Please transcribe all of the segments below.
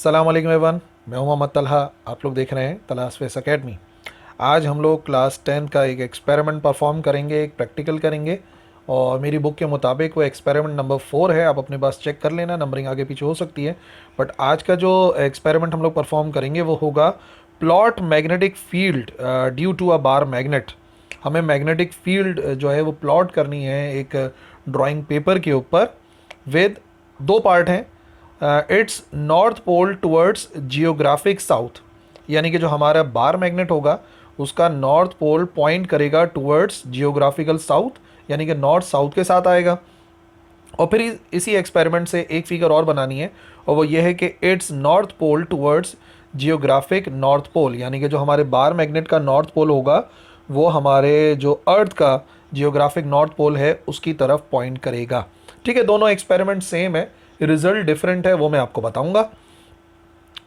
अस्सलाम वालेकुम एवरीवन, मैं हूं मोहम्मद तलहा। आप लोग देख रहे हैं तलहा स्पेस एकेडमी। आज हम लोग क्लास 10 का एक एक्सपेरिमेंट परफॉर्म करेंगे, एक प्रैक्टिकल करेंगे। और मेरी बुक के मुताबिक वो एक्सपेरिमेंट नंबर 4 है। आप अपने पास चेक कर लेना, नंबरिंग आगे पीछे हो सकती है। बट आज का जो एक्सपेरिमेंट हम लोग परफॉर्म करेंगे वो होगा plot magnetic field due to a bar magnet. हमें मैग्नेटिक फील्ड जो है वो प्लॉट करनी है एक ड्राइंग पेपर के ऊपर विद दो पार्ट हैं। Its north pole towards geographic south, यानी कि जो हमारा बार मैग्नेट होगा उसका नॉर्थ पोल पॉइंट करेगा टुवर्ड्स जियोग्राफिकल साउथ, यानी कि नॉर्थ साउथ के साथ आएगा। और फिर इसी एक्सपेरिमेंट से एक फिगर और बनानी है, और वो ये है कि its north pole towards geographic north pole, यानी कि जो हमारे बार मैग्नेट का नॉर्थ पोल होगा वो हमारे जो अर्थ का जियोग्राफिक नॉर्थ पोल है उसकी तरफ पॉइंट करेगा। ठीक है, दोनों एक्सपेरिमेंट सेम है, रिजल्ट डिफरेंट है, वो मैं आपको बताऊंगा।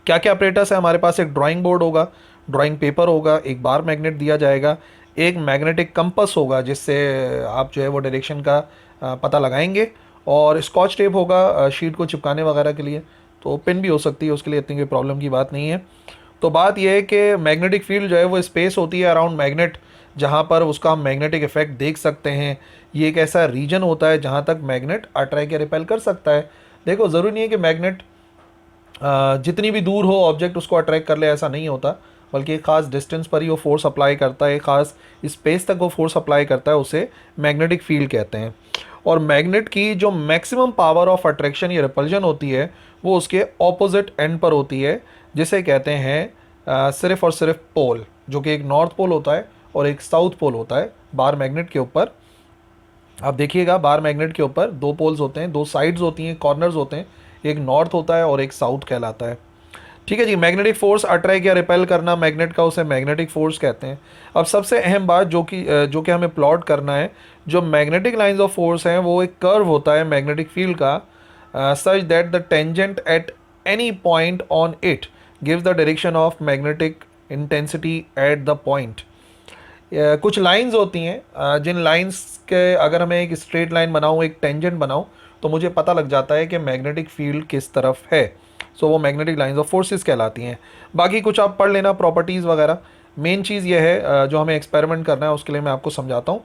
क्या क्या अपरेटस है हमारे पास? एक ड्राइंग बोर्ड होगा, ड्राइंग पेपर होगा, एक बार मैग्नेट दिया जाएगा, एक मैग्नेटिक कंपस होगा जिससे आप जो है वो डायरेक्शन का पता लगाएंगे, और स्कॉच टेप होगा शीट को चिपकाने वगैरह के लिए। तो पेन भी हो सकती है, उसके लिए इतनी कोई प्रॉब्लम की बात नहीं है। तो बात यह है कि मैग्नेटिक फील्ड जो है वो स्पेस होती है अराउंड मैग्नेट, जहाँ पर उसका हम मैग्नेटिक इफेक्ट देख सकते हैं। ये एक ऐसा रीजन होता है जहाँ तक मैग्नेट अट्रैक्ट या रिपेल कर सकता है। देखो, ज़रूरी नहीं है कि मैग्नेट जितनी भी दूर हो ऑब्जेक्ट उसको अट्रैक्ट कर ले, ऐसा नहीं होता, बल्कि एक ख़ास डिस्टेंस पर ही वो फोर्स अप्लाई करता है, एक ख़ास स्पेस तक वो फोर्स अप्लाई करता है, उसे मैग्नेटिक फील्ड कहते हैं। और मैग्नेट की जो मैक्सिमम पावर ऑफ अट्रैक्शन या रिपल्जन होती है वो उसके ऑपोजिट एंड पर होती है, जिसे कहते हैं सिर्फ और सिर्फ पोल, जो कि एक नॉर्थ पोल होता है और एक साउथ पोल होता है बार मैग्नेट के ऊपर। आप देखिएगा, बार मैग्नेट के ऊपर दो पोल्स होते हैं, दो साइड्स होती हैं, कॉर्नर्स होते हैं, एक नॉर्थ होता है और एक साउथ कहलाता है। ठीक है जी, मैग्नेटिक फोर्स अट्रैक्ट या रिपेल करना मैग्नेट का, उसे मैग्नेटिक फोर्स कहते हैं। अब सबसे अहम बात जो कि हमें प्लॉट करना है, जो मैग्नेटिक लाइंस ऑफ फोर्स हैं वो एक कर्व होता है मैग्नेटिक फील्ड का, such that the tangent at any point on it gives the direction of magnetic intensity at the point. कुछ लाइंस होती हैं, जिन लाइंस के अगर मैं एक स्ट्रेट लाइन बनाऊं, एक टेंजेंट बनाऊं, तो मुझे पता लग जाता है कि मैग्नेटिक फील्ड किस तरफ है। सो वो मैग्नेटिक लाइंस ऑफ फोर्सेस कहलाती हैं। बाकी कुछ आप पढ़ लेना, प्रॉपर्टीज़ वगैरह। मेन चीज़ ये है जो हमें एक्सपेरिमेंट करना है उसके लिए मैं आपको समझाता हूँ।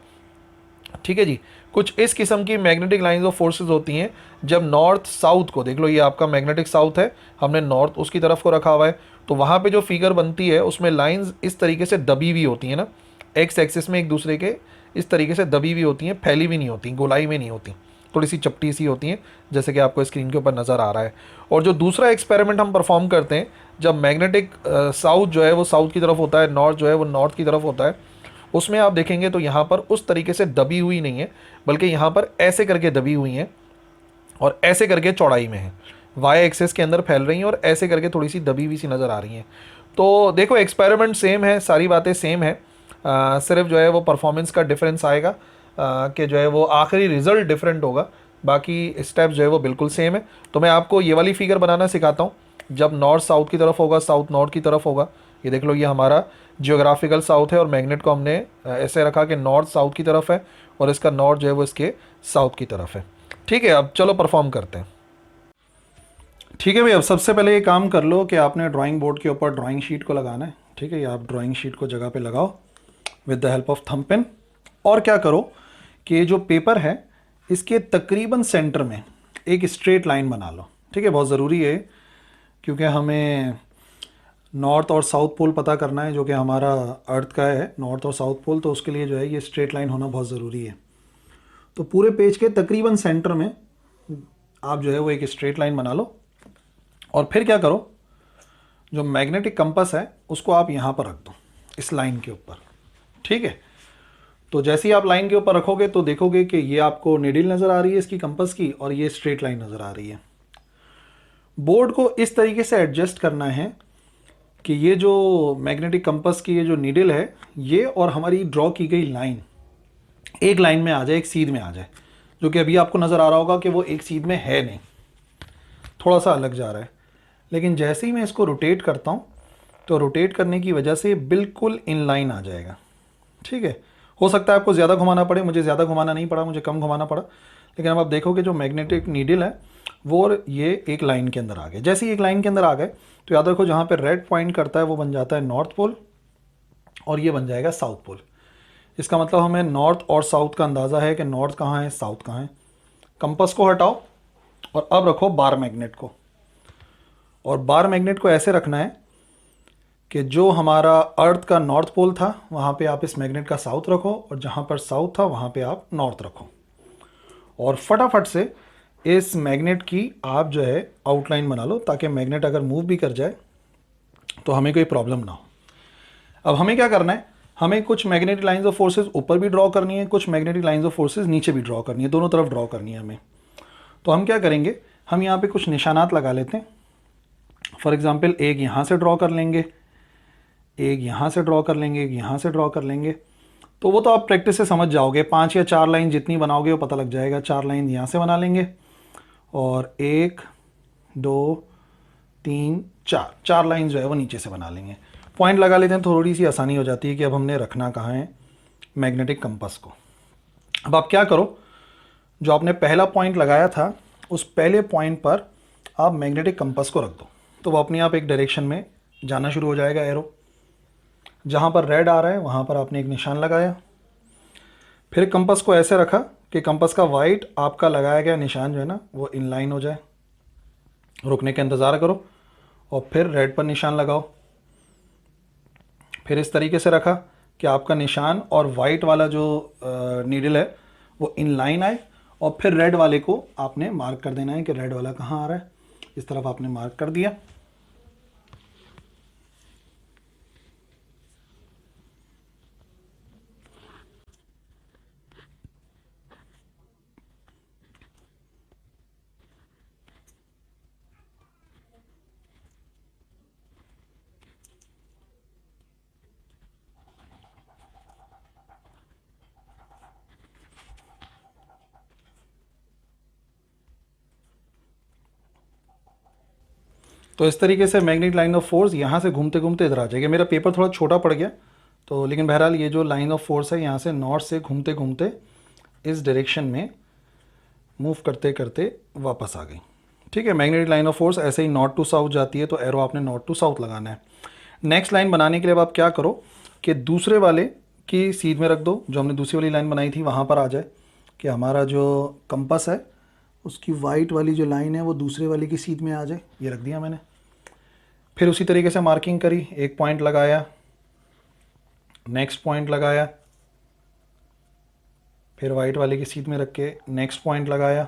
ठीक है जी, कुछ इस किस्म की मैग्नेटिक लाइंस ऑफ फोर्सेस होती हैं। जब नॉर्थ साउथ को देख लो, ये आपका मैग्नेटिक साउथ है, हमने नॉर्थ उसकी तरफ को रखा हुआ है, तो वहाँ पे जो फिगर बनती है उसमें लाइंस इस तरीके से दबी हुई होती हैं ना, एक्स एक्सिस में एक दूसरे के इस तरीके से दबी हुई होती हैं, फैली हुई नहीं होती, गोलाई में नहीं होती, थोड़ी सी चपटी सी होती हैं, जैसे कि आपको स्क्रीन के ऊपर नज़र आ रहा है। और जो दूसरा एक्सपेरिमेंट हम परफॉर्म करते हैं, जब मैग्नेटिक साउथ जो है वो साउथ की तरफ होता है, नॉर्थ जो है वो नॉर्थ की तरफ होता है, उसमें आप देखेंगे तो यहाँ पर उस तरीके से दबी हुई नहीं है, बल्कि यहाँ पर ऐसे करके दबी हुई हैं और ऐसे करके चौड़ाई में है, वाई एक्सेस के अंदर फैल रही हैं और ऐसे करके थोड़ी सी दबी हुई सी नज़र आ रही हैं। तो देखो, एक्सपेरिमेंट सेम है, सारी बातें सेम है, सिर्फ जो है वो परफॉर्मेंस का डिफरेंस आएगा, कि जो है वो आखिरी रिजल्ट डिफरेंट होगा, बाकी स्टेप्स जो है वो बिल्कुल सेम है। तो मैं आपको ये वाली फिगर बनाना सिखाता हूँ। जब नॉर्थ साउथ की तरफ होगा, साउथ नॉर्थ की तरफ होगा, ये देख लो, ये हमारा जियोग्राफिकल साउथ है और मैग्नेट को हमने ऐसे रखा कि नॉर्थ साउथ की तरफ है और इसका नॉर्थ जो है वो इसके साउथ की तरफ है। ठीक है, अब चलो परफॉर्म करते हैं। ठीक है भाई, अब सबसे पहले ये काम कर लो कि आपने ड्राइंग बोर्ड के ऊपर ड्राइंग शीट को लगाना है। ठीक है, ये आप ड्राइंग शीट को जगह पे लगाओ with the help of thumb pen. और क्या करो कि ये जो पेपर है इसके तकरीबन सेंटर में एक स्ट्रेट लाइन बना लो। ठीक है, बहुत ज़रूरी है क्योंकि हमें नॉर्थ और साउथ पोल पता करना है, जो कि हमारा अर्थ का है, नॉर्थ और साउथ पोल, तो उसके लिए जो है ये स्ट्रेट लाइन होना बहुत ज़रूरी है। तो पूरे पेज के तकरीबन सेंटर में आप जो है वो एक स्ट्रेट लाइन बना लो। और फिर क्या करो, जो मैग्नेटिक कंपास है उसको आप यहाँ पर रख दो, इस लाइन के ऊपर। ठीक है, तो जैसे ही आप लाइन के ऊपर रखोगे तो देखोगे कि ये आपको नीडल नज़र आ रही है इसकी कंपास की, और ये स्ट्रेट लाइन नज़र आ रही है। बोर्ड को इस तरीके से एडजस्ट करना है कि ये जो मैग्नेटिक कंपास की ये जो नीडल है, ये और हमारी ड्रॉ की गई लाइन एक लाइन में आ जाए, एक सीध में आ जाए, जो कि अभी आपको नज़र आ रहा होगा कि वो एक सीध में है नहीं, थोड़ा सा अलग जा रहा है। लेकिन जैसे ही मैं इसको रोटेट करता हूँ तो रोटेट करने की वजह से बिल्कुल इन लाइन आ जाएगा। ठीक है, हो सकता है आपको ज़्यादा घुमाना पड़े, मुझे ज़्यादा घुमाना नहीं पड़ा, मुझे कम घुमाना पड़ा। लेकिन अब आप देखोगे जो मैग्नेटिक नीडल है वो और ये एक लाइन के अंदर आ गए। जैसे ही एक लाइन के अंदर आ गए तो याद रखो जहाँ पे रेड पॉइंट करता है वो बन जाता है नॉर्थ पोल और ये बन जाएगा साउथ पोल। इसका मतलब हमें नॉर्थ और साउथ का अंदाज़ा है कि नॉर्थ कहाँ है, साउथ कहाँ है। कंपास को हटाओ और अब रखो बार मैग्नेट को, और बार मैग्नेट को ऐसे रखना है कि जो हमारा अर्थ का नॉर्थ पोल था वहाँ पे आप इस मैग्नेट का साउथ रखो, और जहाँ पर साउथ था वहाँ पे आप नॉर्थ रखो, और फटाफट से इस मैग्नेट की आप जो है आउटलाइन बना लो, ताकि मैग्नेट अगर मूव भी कर जाए तो हमें कोई प्रॉब्लम ना हो। अब हमें क्या करना है, हमें कुछ मैग्नेटिक लाइंस ऑफ फोर्सेस ऊपर भी ड्रॉ करनी है, कुछ मैग्नेटिक लाइंस ऑफ फोर्सेस नीचे भी ड्रॉ करनी है, दोनों तरफ ड्रॉ करनी है हमें। तो हम क्या करेंगे, हम यहाँ पे कुछ निशानात लगा लेते हैं। फॉर एग्जांपल एक यहाँ से ड्रॉ कर लेंगे, एक यहाँ से ड्रॉ कर लेंगे, एक यहाँ से ड्रॉ कर लेंगे। तो वो तो आप प्रैक्टिस से समझ जाओगे, 5 या 4 लाइन जितनी बनाओगे वो पता लग जाएगा। 4 लाइन यहाँ से बना लेंगे और 1 2 3 4 4 लाइन जो है वो नीचे से बना लेंगे। पॉइंट लगा लेते हैं, थोड़ी सी आसानी हो जाती है कि अब हमने रखना कहाँ है मैग्नेटिक कंपास को। अब आप क्या करो, जो आपने पहला पॉइंट लगाया था उस पहले पॉइंट पर आप मैग्नेटिक कंपास को रख दो, तो वो अपने आप एक डायरेक्शन में जाना शुरू हो जाएगा एरो। जहाँ पर रेड आ रहा है वहाँ पर आपने एक निशान लगाया, फिर कंपास को ऐसे रखा कि कंपास का वाइट आपका लगाया गया निशान जो है ना वो इनलाइन हो जाए। रुकने का इंतज़ार करो और फिर रेड पर निशान लगाओ। फिर इस तरीके से रखा कि आपका निशान और वाइट वाला जो नीडल है वो इनलाइन आए, और फिर रेड वाले को आपने मार्क कर देना है कि रेड वाला कहाँ आ रहा है। इस तरफ आपने मार्क कर दिया। तो इस तरीके से मैग्नेटिक लाइन ऑफ फोर्स यहाँ से घूमते घूमते इधर आ जाएगी। मेरा पेपर थोड़ा छोटा पड़ गया तो, लेकिन बहरहाल ये जो लाइन ऑफ फोर्स है यहाँ से नॉर्थ से घूमते घूमते इस डायरेक्शन में मूव करते करते वापस आ गई। ठीक है, मैग्नेटिक लाइन ऑफ फोर्स ऐसे ही नॉर्थ टू साउथ जाती है, तो एरो आपने नॉर्थ टू साउथ लगाना है। नेक्स्ट लाइन बनाने के लिए अब आप क्या करो कि दूसरे वाले की सीध में रख दो, जो हमने दूसरी वाली लाइन बनाई थी वहाँ पर आ जाए, कि हमारा जो कंपास है उसकी वाइट वाली जो लाइन है वो दूसरे वाले की सीध में आ जाए। ये रख दिया मैंने। फिर उसी तरीके से मार्किंग करी, एक पॉइंट लगाया, नेक्स्ट पॉइंट लगाया, फिर वाइट वाले की सीध में रख के नेक्स्ट पॉइंट लगाया,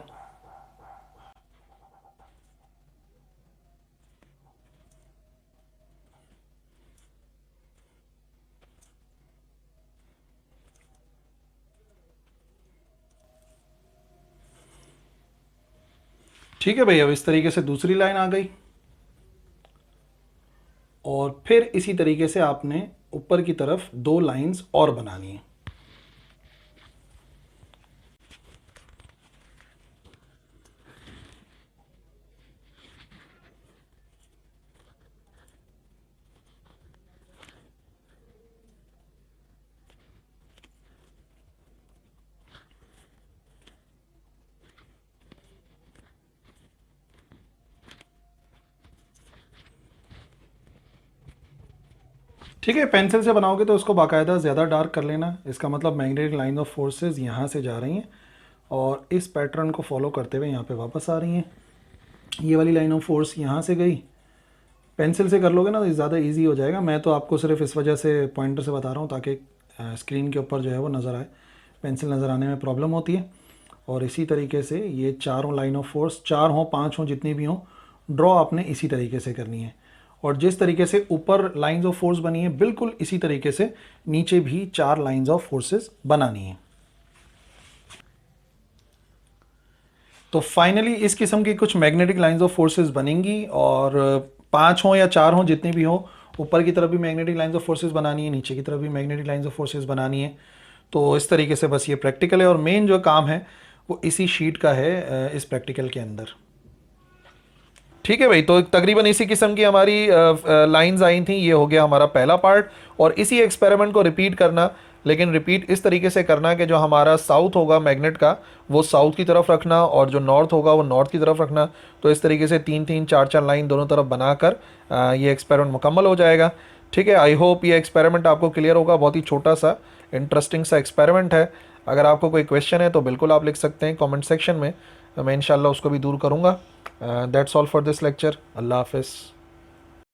ठीक है भाई। अब इस तरीके से दूसरी लाइन आ गई, और फिर इसी तरीके से आपने ऊपर की तरफ 2 लाइंस और बनानी है। ठीक है, पेंसिल से बनाओगे तो उसको बाकायदा ज़्यादा डार्क कर लेना। इसका मतलब मैग्नेटिक लाइन ऑफ फोर्सेस यहाँ से जा रही हैं और इस पैटर्न को फॉलो करते हुए यहाँ पे वापस आ रही हैं। ये वाली लाइन ऑफ फोर्स यहाँ से गई, पेंसिल से कर लोगे ना तो ज़्यादा इजी हो जाएगा। मैं तो आपको सिर्फ इस वजह से पॉइंटर से बता रहा हूँ ताकि स्क्रीन के ऊपर जो है वो नज़र आए, पेंसिल नज़र आने में प्रॉब्लम होती है। और इसी तरीके से ये चारों लाइन ऑफ फोर्स, 4 हों 5 हों जितनी भी हों, ड्रॉ आपने इसी तरीके से करनी है। और जिस तरीके से ऊपर लाइंस ऑफ फोर्स बनी है बिल्कुल इसी तरीके से नीचे भी 4 लाइंस ऑफ फोर्सेस बनानी है। तो फाइनली इस किस्म की कुछ मैग्नेटिक लाइंस ऑफ फोर्सेस बनेंगी, और 5 हों या 4 हों जितनी भी हो, ऊपर की तरफ भी मैग्नेटिक लाइंस ऑफ फोर्सेस बनानी है, नीचे की तरफ भी मैग्नेटिक लाइंस ऑफ फोर्सेस बनानी है। तो इस तरीके से बस ये प्रैक्टिकल है, और मेन जो काम है वो इसी शीट का है इस प्रैक्टिकल के अंदर। ठीक है भाई, तो तकरीबन इसी किस्म की हमारी लाइंस आई थी। ये हो गया हमारा पहला पार्ट, और इसी एक्सपेरिमेंट को रिपीट करना लेकिन रिपीट इस तरीके से करना कि जो हमारा साउथ होगा मैग्नेट का वो साउथ की तरफ रखना और जो नॉर्थ होगा वो नॉर्थ की तरफ रखना। तो इस तरीके से 3-3 4-4 लाइन दोनों तरफ बनाकर ये एक्सपेरिमेंट मुकम्मल हो जाएगा। ठीक है, आई होप ये एक्सपेरिमेंट आपको क्लियर होगा। बहुत ही छोटा सा इंटरेस्टिंग सा एक्सपेरिमेंट है। अगर आपको कोई क्वेश्चन है तो बिल्कुल आप लिख सकते हैं कमेंट सेक्शन में, मैं इंशाल्लाह उसको भी दूर करूँगा। That's all for this lecture. Allah हाफिज़।